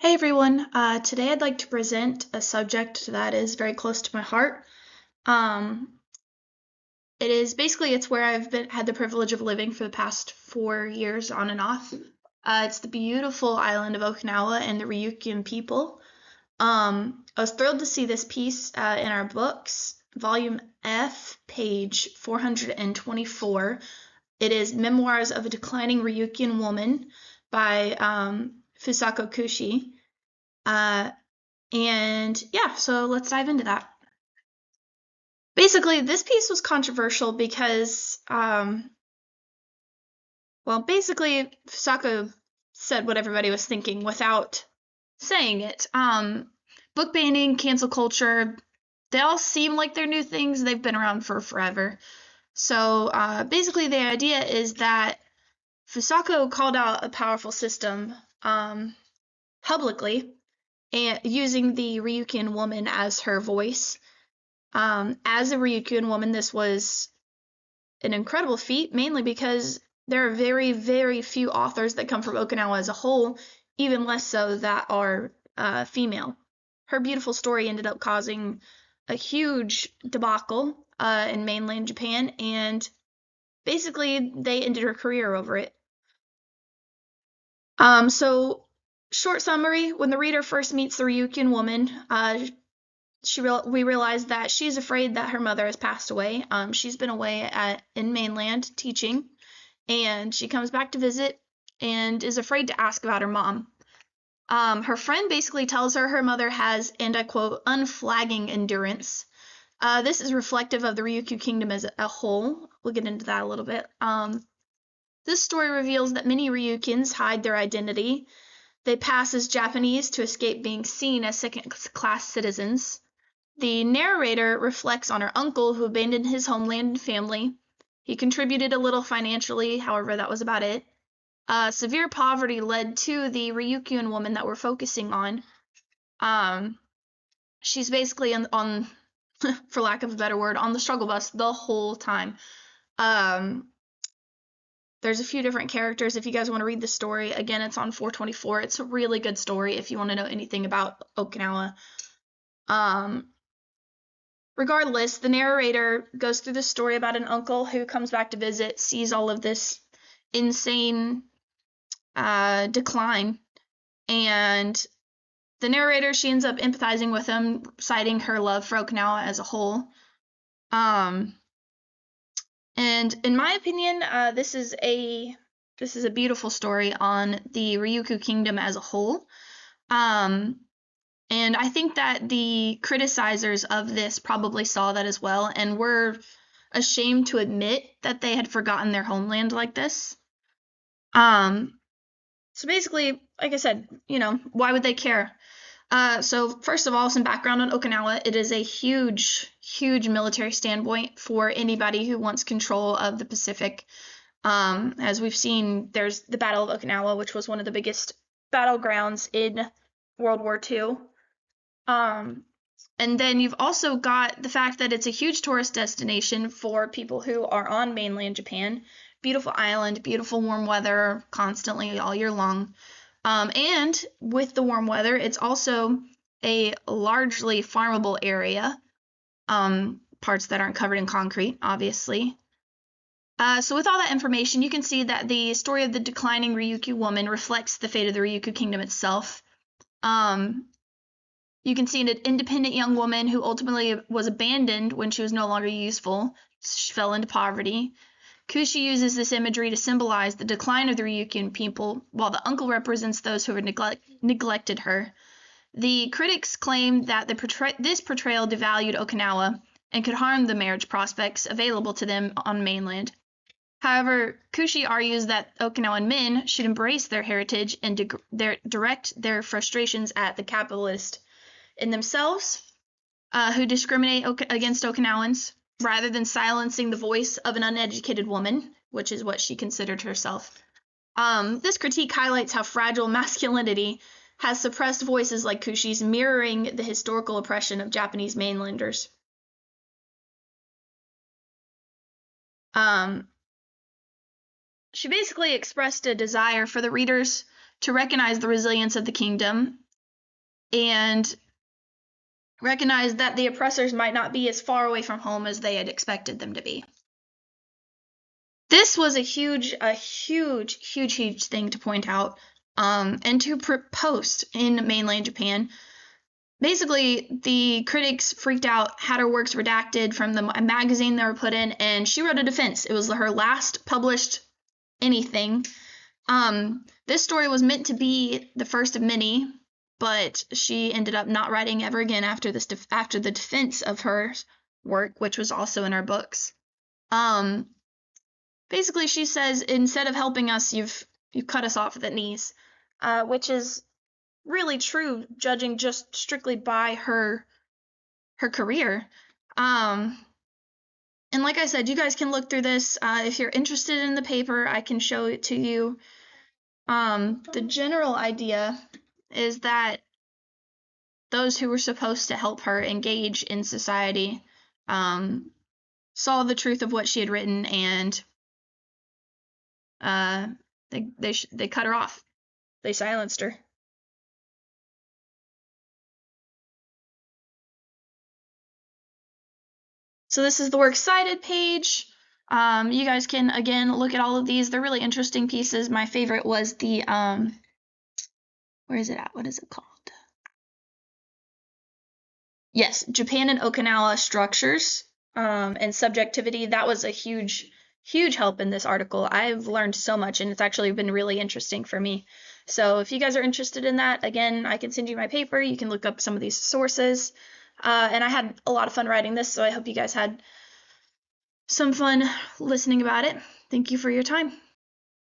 Hey everyone, today I'd like to present a subject that is very close to my heart. Um, it's where I've had the privilege of living for the past 4 years on and off. It's the beautiful island of Okinawa and the Ryukyuan people. I was thrilled to see this piece in our books, Volume F, page 424. It is Memoirs of a Declining Ryukyuan Woman by Fusako Kushi. Uh, And yeah, so let's dive into that. Basically, this piece was controversial because, basically, Fusako said what everybody was thinking without saying it. Book banning, cancel culture, they all seem like they're new things. They've been around for forever. So basically, the idea is that Fusako called out a powerful system publicly and using the Ryukyuan woman as her voice. As a Ryukyuan woman, this was an incredible feat, mainly because there are very, very few authors that come from Okinawa as a whole, even less so that are female. Her beautiful story ended up causing a huge debacle in mainland Japan, and basically they ended her career over it. So, short summary: when the reader first meets the Ryukyuan woman, we realize that she's afraid that her mother has passed away. She's been away in mainland teaching, and she comes back to visit and is afraid to ask about her mom. Her friend basically tells her mother has, and I quote, unflagging endurance. This is reflective of the Ryukyu kingdom as a whole. We'll get into that a little bit. This story reveals that many Ryukyans hide their identity. They pass as Japanese to escape being seen as second-class citizens. The narrator reflects on her uncle who abandoned his homeland and family. He contributed a little financially, however, that was about it. Severe poverty led to the Ryukyuan woman that we're focusing on. She's basically on for lack of a better word, on the struggle bus the whole time. There's a few different characters. If you guys want to read the story, again, it's on 424. It's a really good story if you want to know anything about Okinawa. Regardless, the narrator goes through the story about an uncle who comes back to visit, sees all of this insane decline, and the narrator, she ends up empathizing with him, citing her love for Okinawa as a whole. And in my opinion, this is a beautiful story on the Ryukyu kingdom as a whole. And I think that the criticizers of this probably saw that as well and were ashamed to admit that they had forgotten their homeland like this. So basically, like I said, why would they care? So first of all, some background on Okinawa. It is a huge, huge military standpoint for anybody who wants control of the Pacific. As we've seen, there's the Battle of Okinawa, which was one of the biggest battlegrounds in World War II. And then you've also got the fact that it's a huge tourist destination for people who are on mainland Japan. Beautiful island, beautiful warm weather constantly all year long. And with the warm weather, it's also a largely farmable area. Parts that aren't covered in concrete, obviously. So with all that information, you can see that the story of the declining Ryukyu woman reflects the fate of the Ryukyu kingdom itself. You can see an independent young woman who ultimately was abandoned when she was no longer useful. She fell into poverty. Kushi uses this imagery to symbolize the decline of the Ryukyuan people, while the uncle represents those who had neglected her. The critics claim that this portrayal devalued Okinawa and could harm the marriage prospects available to them on mainland. However, Kushi argues that Okinawan men should embrace their heritage and direct their frustrations at the capitalist in themselves, who discriminate against Okinawans, rather than silencing the voice of an uneducated woman, which is what she considered herself. This critique highlights how fragile masculinity has suppressed voices like Kushi's, mirroring the historical oppression of Japanese mainlanders. She basically expressed a desire for the readers to recognize the resilience of the kingdom and recognized that the oppressors might not be as far away from home as they had expected them to be. This was a huge thing to point out, and to post in mainland Japan. Basically, the critics freaked out, had her works redacted from the magazine they were put in, and she wrote a defense. It was her last published anything. This story was meant to be the first of many, but she ended up not writing ever again after after the defense of her work, which was also in her books. Basically, she says, instead of helping us, you've cut us off at the knees, which is really true, judging just strictly by her career. And like I said, you guys can look through this. If you're interested in the paper, I can show it to you. The general idea is that those who were supposed to help her engage in society saw the truth of what she had written, and they cut her off. They silenced her. So this is the works cited page. You guys can, again, look at all of these. They're really interesting pieces. My favorite was the, where is it at? What is it called? Yes, Japan and Okinawa structures and subjectivity. That was a huge help in this article. I've learned so much, and it's actually been really interesting for me. So if you guys are interested in that, again, I can send you my paper. You can look up some of these sources. And I had a lot of fun writing this, so I hope you guys had some fun listening about it. Thank you for your time.